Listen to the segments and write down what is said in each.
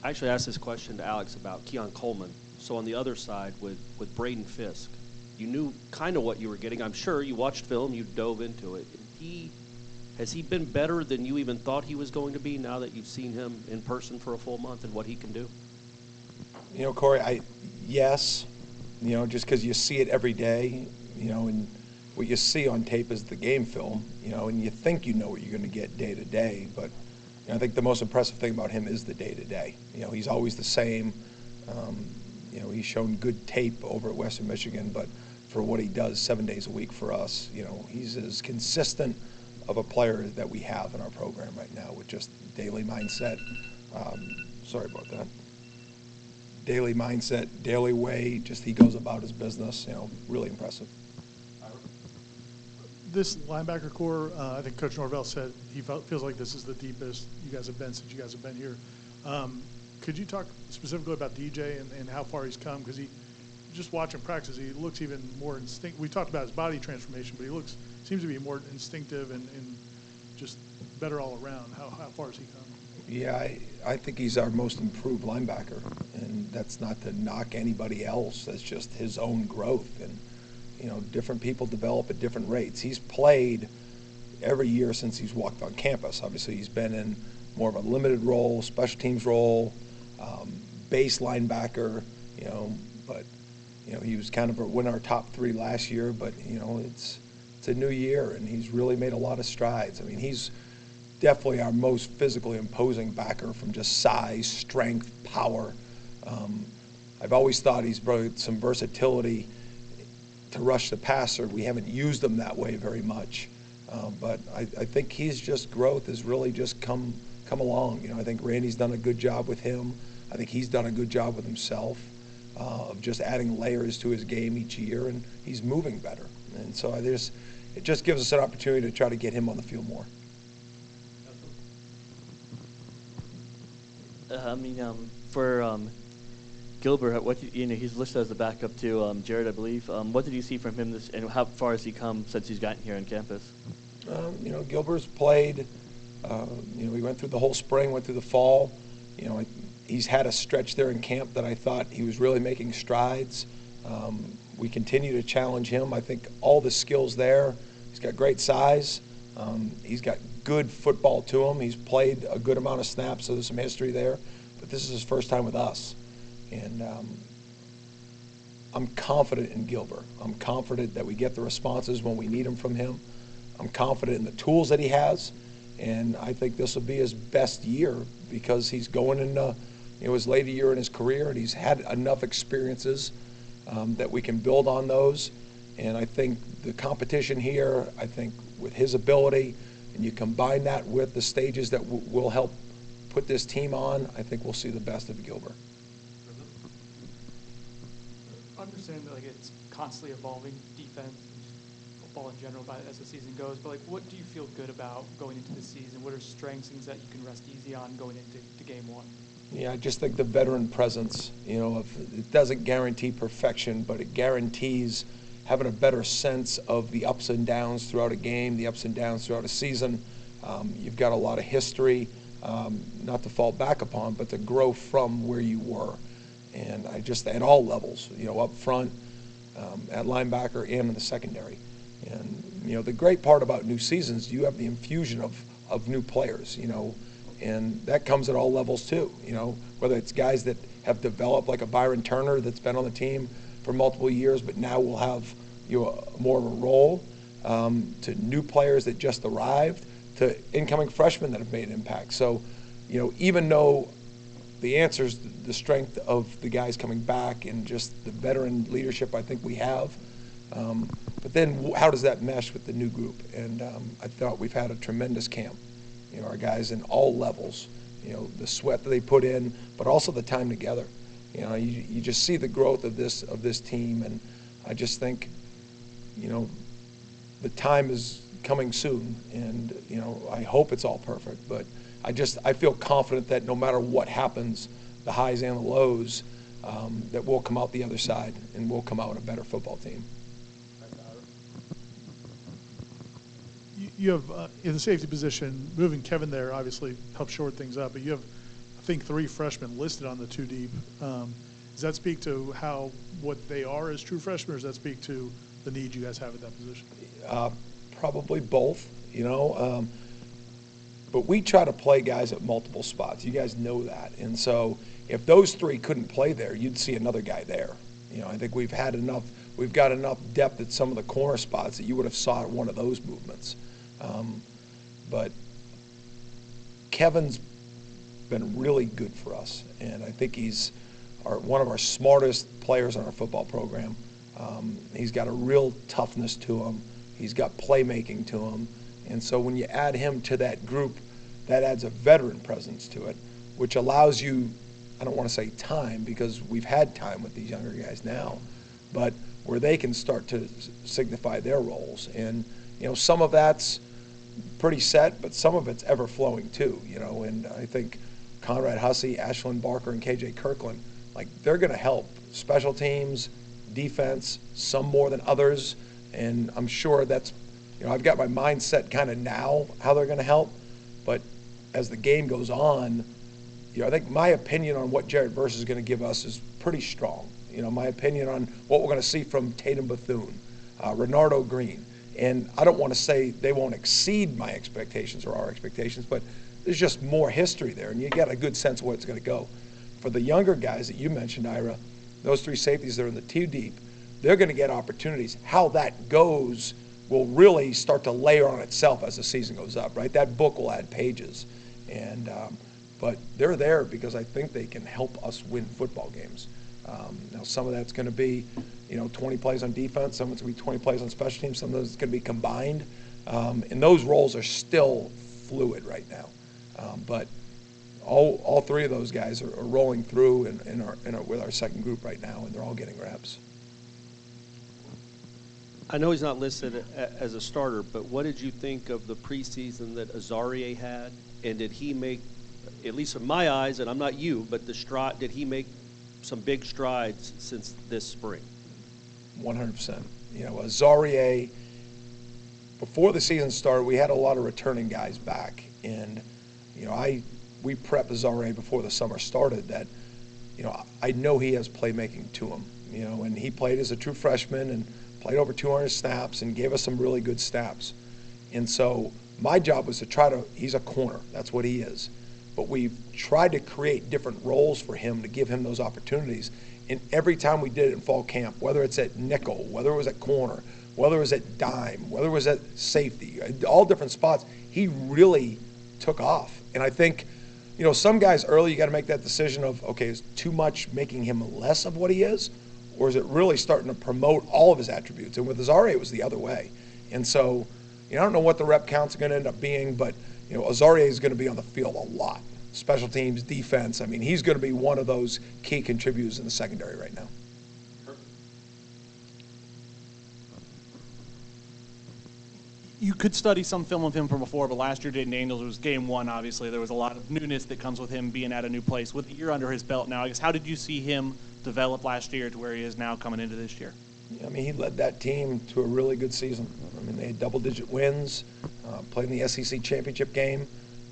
I actually asked this question to Alex about Keon Coleman. So on the other side with Braden Fisk, you knew kind of what you were getting. I'm sure you watched film, you dove into it. Has he been better than you even thought he was going to be now that you've seen him in person for a full month and what he can do? You know, Corey, yes, you know, just because you see it every day, you know, and what you see on tape is the game film, you know, and you think you know what you're going to get day to day, but you know, I think the most impressive thing about him is the day to day. You know, he's always the same. You know, he's shown good tape over at Western Michigan, but for what he does 7 days a week for us, you know, he's as consistent of a player that we have in our program right now with just daily mindset. Sorry about that. Daily mindset, daily way, just he goes about his business, you know, really impressive. This linebacker core, I think Coach Norvell said he feels like this is the deepest you guys have been since you guys have been here. Could you talk specifically about DJ and how far he's come? Because just watching practice, he looks even more instinctive. We talked about his body transformation, but he seems to be more instinctive and just better all around. How far has he come? Yeah, I think he's our most improved linebacker, and that's not to knock anybody else. That's just his own growth. And, you know, different people develop at different rates. He's played every year since he's walked on campus. Obviously, he's been in more of a limited role, special teams role, base linebacker, you know, but, you know, he was kind of in our top three last year, but, you know, it's a new year, and he's really made a lot of strides. I mean, he's definitely our most physically imposing backer from just size, strength, power. I've always thought he's brought some versatility to rush the passer. We haven't used him that way very much, but I think his just growth has really just come along. You know, I think Randy's done a good job with him. I think he's done a good job with himself of just adding layers to his game each year, and he's moving better. And so it just gives us an opportunity to try to get him on the field more. For Gilbert, he's listed as the backup to Jared, I believe. What did you see from him and how far has he come since he's gotten here on campus? You know, Gilbert's played. You know, he went through the whole spring, went through the fall. You know, he's had a stretch there in camp that I thought he was really making strides. We continue to challenge him. I think all the skills there. He's got great size. He's got good football to him. He's played a good amount of snaps, so there's some history there. But this is his first time with us. And I'm confident in Gilbert. I'm confident that we get the responses when we need them from him. I'm confident in the tools that he has. And I think this will be his best year because he's going into his later year in his career, and he's had enough experiences that we can build on those. And I think the competition here, I think with his ability, and you combine that with the stages that will help put this team on, I think we'll see the best of Gilbert. Understand that it's constantly evolving defense and just football in general as the season goes, but what do you feel good about going into the season? What are strengths, things that you can rest easy on going into game one? Yeah, I just think the veteran presence, it doesn't guarantee perfection, but it guarantees having a better sense of the ups and downs throughout a game, the ups and downs throughout a season. You've got a lot of history, not to fall back upon, but to grow from where you were. And I just, at all levels, up front, at linebacker, and in the secondary. And, the great part about new seasons, you have the infusion of new players, and that comes at all levels too, whether it's guys that have developed like a Byron Turner that's been on the team for multiple years, but now will have more of a role, to new players that just arrived, to incoming freshmen that have made an impact. So, even though the answer is the strength of the guys coming back and just the veteran leadership I think we have, but then how does that mesh with the new group? And I thought we've had a tremendous camp. Our guys in all levels, the sweat that they put in, but also the time together. You just see the growth of this team, and I just think, the time is coming soon, and I hope it's all perfect. But I feel confident that no matter what happens, the highs and the lows, that we'll come out the other side and we'll come out a better football team. You have in the safety position, moving Kevin there obviously helps short things up, but you have I think 3 freshmen listed on the 2 deep. Does that speak to what they are as true freshmen, or does that speak to the need you guys have at that position? Probably both, you know. But we try to play guys at multiple spots. You guys know that. And so if those 3 couldn't play there, you'd see another guy there. You know, I think we've got enough depth at some of the corner spots that you would have saw one of those movements. But Kevin's been really good for us, and I think he's one of our smartest players on our football program. He's got a real toughness to him. He's got playmaking to him. And so when you add him to that group, that adds a veteran presence to it, which allows you, I don't want to say time because we've had time with these younger guys now, but where they can start to signify their roles. And, you know, some of that's pretty set, but some of it's ever flowing too, you know. And I think Conrad Hussey, Ashlyn Barker, and KJ Kirkland, like, they're going to help special teams, defense, some more than others. And I'm sure that's, you know, I've got my mindset kind of now how they're going to help. But as the game goes on, you know, I think my opinion on what Jared Verse is going to give us is pretty strong. You know, my opinion on what we're going to see from Tatum Bethune, Renardo Green. And I don't want to say they won't exceed my expectations or our expectations, but there's just more history there, and you get a good sense of where it's going to go. For the younger guys that you mentioned, Ira, those 3 safeties that are in the 2 deep, they're going to get opportunities. How that goes will really start to layer on itself as the season goes up, right? That book will add pages. And but they're there because I think they can help us win football games. Now, some of that's going to be, you know, 20 plays on defense. Some of it's going to be 20 plays on special teams. Some of those is going to be combined. And those roles are still fluid right now. But all 3 of those guys are rolling through with our second group right now, and they're all getting reps. I know he's not listed as a starter, but what did you think of the preseason that Azaria had? And did he make, at least in my eyes, and I'm not you, but did he make some big strides since this spring? 100%. You know, Azaria, before the season started, we had a lot of returning guys back. And, you know, we prepped Azaria before the summer started that, you know, I know he has playmaking to him, you know, and he played as a true freshman and played over 200 snaps and gave us some really good snaps. And so my job was to he's a corner, that's what he is. But we've tried to create different roles for him to give him those opportunities. And every time we did it in fall camp, whether it's at nickel, whether it was at corner, whether it was at dime, whether it was at safety, all different spots, he really took off. And I think, you know, some guys early, you got to make that decision of, okay, is too much making him less of what he is? Or is it really starting to promote all of his attributes? And with Azaria, it was the other way. And so, you know, I don't know what the rep counts are going to end up being, but, you know, Azaria is going to be on the field a lot. Special teams, defense. I mean, he's going to be one of those key contributors in the secondary right now. You could study some film of him from before, but last year Jaden Daniels was game 1, obviously. There was a lot of newness that comes with him being at a new place. With a year under his belt now, I guess, how did you see him develop last year to where he is now coming into this year? I mean, he led that team to a really good season. I mean, they had double-digit wins, played in the SEC championship game,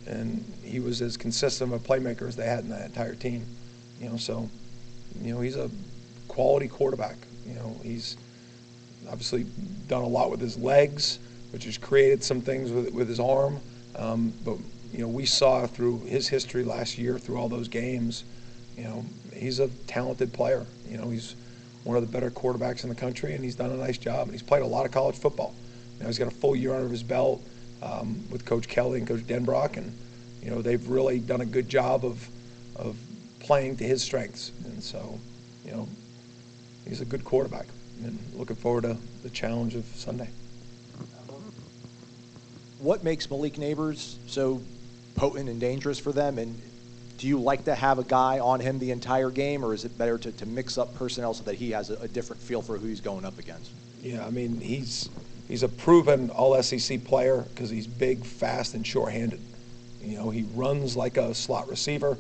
and he was as consistent of a playmaker as they had in that entire team. You know, so, you know, he's a quality quarterback. You know, he's obviously done a lot with his legs, which has created some things with his arm. But, you know, we saw through his history last year, through all those games, you know, he's a talented player. You know, he's one of the better quarterbacks in the country, and he's done a nice job. And he's played a lot of college football. You know, he's got a full year under his belt with Coach Kelly and Coach Denbrock, and, you know, they've really done a good job of playing to his strengths. And so, you know, he's a good quarterback. And looking forward to the challenge of Sunday. What makes Malik Neighbors so potent and dangerous for them? And do you like to have a guy on him the entire game, or is it better to mix up personnel so that he has a different feel for who he's going up against? Yeah, I mean, he's a proven all-SEC player because he's big, fast, and short-handed. You know, he runs like a slot receiver,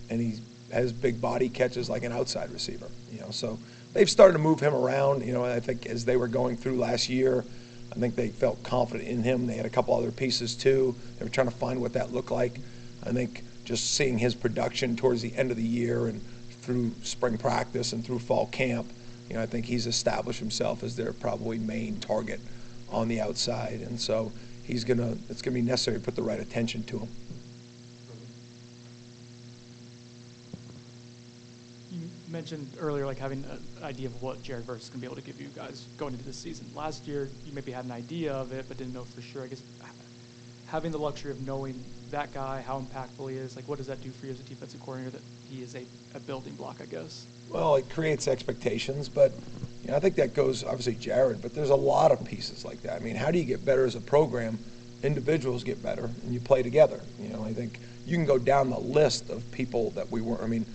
and he has big body catches like an outside receiver. You know, so they've started to move him around. You know, and I think as they were going through last year, I think they felt confident in him. They had a couple other pieces too. They were trying to find what that looked like. I think just seeing his production towards the end of the year and through spring practice and through fall camp, I think he's established himself as their probably main target on the outside. And so it's going to be necessary to put the right attention to him. You mentioned earlier, like, having an idea of what Jared Verse is going to be able to give you guys going into this season. Last year, you maybe had an idea of it, but didn't know for sure. I guess having the luxury of knowing that guy, how impactful he is, like, what does that do for you as a defensive coordinator, that he is a building block, I guess? Well, it creates expectations, but I think that goes, obviously, Jared, but there's a lot of pieces like that. I mean, how do you get better as a program? Individuals get better, and you play together. I think you can go down the list of people that we weren't. I mean,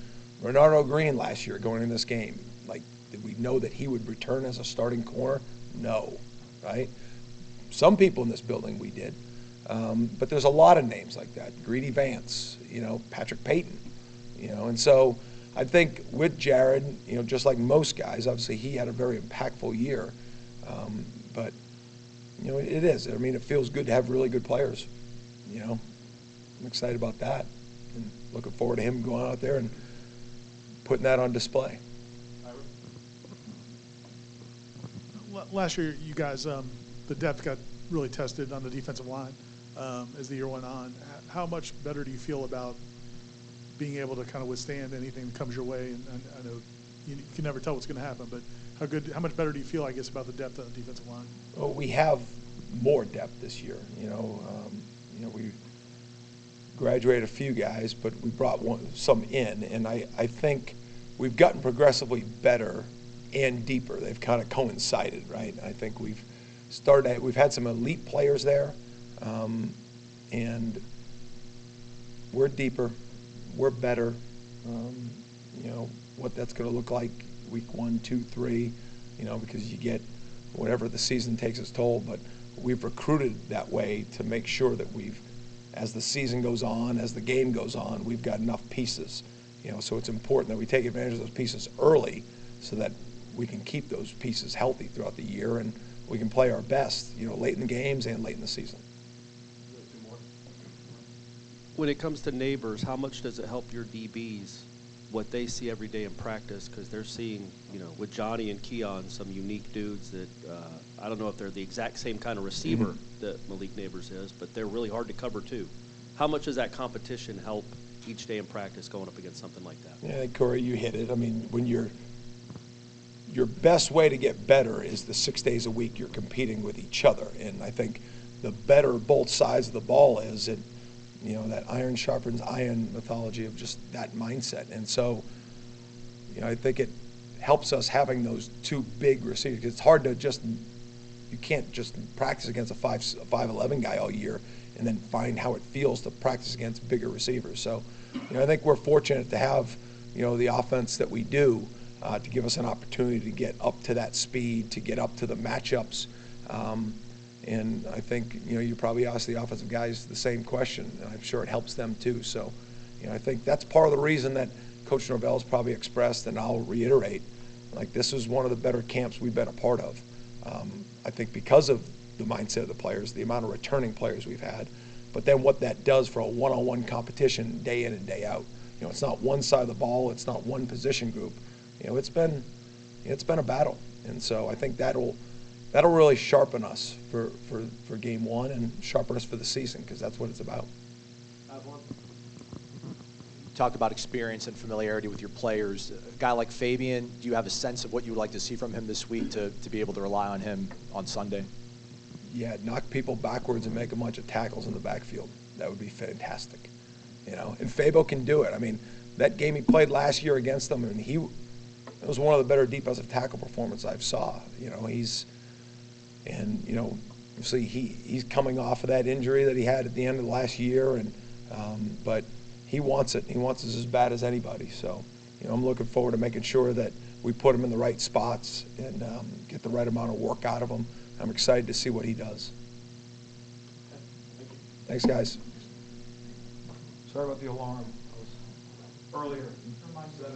Renardo Green last year going in this game, like, did we know that he would return as a starting corner? No, right? Some people in this building we did. But there's a lot of names like that. Greedy Vance, Patrick Payton, and so I think with Jared, just like most guys, obviously he had a very impactful year. But, it is. I mean, it feels good to have really good players. I'm excited about that and looking forward to him going out there and putting that on display. Last year, you guys, the depth got really tested on the defensive line as the year went on. How much better do you feel about being able to kind of withstand anything that comes your way? And I know you can never tell what's going to happen, but how much better do you feel, I guess, about the depth of the defensive line? Well, we have more depth this year. We graduated a few guys, but we brought some in, and I think we've gotten progressively better and deeper. They've kind of coincided, right? I think we've had some elite players there, and we're deeper, we're better. What that's going to look like week 1, 2, 3, because you get whatever the season takes its toll, but we've recruited that way to make sure that as the season goes on, as the game goes on, we've got enough pieces. So it's important that we take advantage of those pieces early so that we can keep those pieces healthy throughout the year and we can play our best, late in the games and late in the season. When it comes to neighbors, how much does it help your DBs, what they see every day in practice? Because they're seeing, with Johnny and Keon, some unique dudes that I don't know if they're the exact same kind of receiver that Malik Neighbors is, but they're really hard to cover too. How much does that competition help each day in practice going up against something like that? Yeah, Corey, you hit it. I mean, when your best way to get better is the 6 days a week you're competing with each other. And I think the better both sides of the ball is, that iron sharpens iron mythology of just that mindset. And so, I think it helps us having those two big receivers. It's hard to you can't just practice against a 5'11" guy all year and then find how it feels to practice against bigger receivers. So, I think we're fortunate to have, the offense that we do to give us an opportunity to get up to that speed, to get up to the matchups. And I think, you probably ask the offensive guys the same question, and I'm sure it helps them too. So, I think that's part of the reason that Coach Norvell has probably expressed, and I'll reiterate, like, this is one of the better camps we've been a part of. I think because of the mindset of the players, the amount of returning players we've had, but then what that does for a one-on-one competition day in and day out. It's not one side of the ball, it's not one position group. It's been a battle, and so I think that'll really sharpen us for game 1 and sharpen us for the season, because that's what it's about. Talk about experience and familiarity with your players. A guy like Fabian, do you have a sense of what you would like to see from him this week to be able to rely on him on Sunday? Yeah, knock people backwards and make a bunch of tackles in the backfield. That would be fantastic. And Fabo can do it. I mean, that game he played last year against them, and it was one of the better defensive tackle performances I've saw. Obviously he's coming off of that injury that he had at the end of the last year, and but he wants it. He wants it as bad as anybody. So, I'm looking forward to making sure that we put him in the right spots and get the right amount of work out of him. I'm excited to see what he does. Thanks, guys. Sorry about the alarm. I was earlier. Remind you that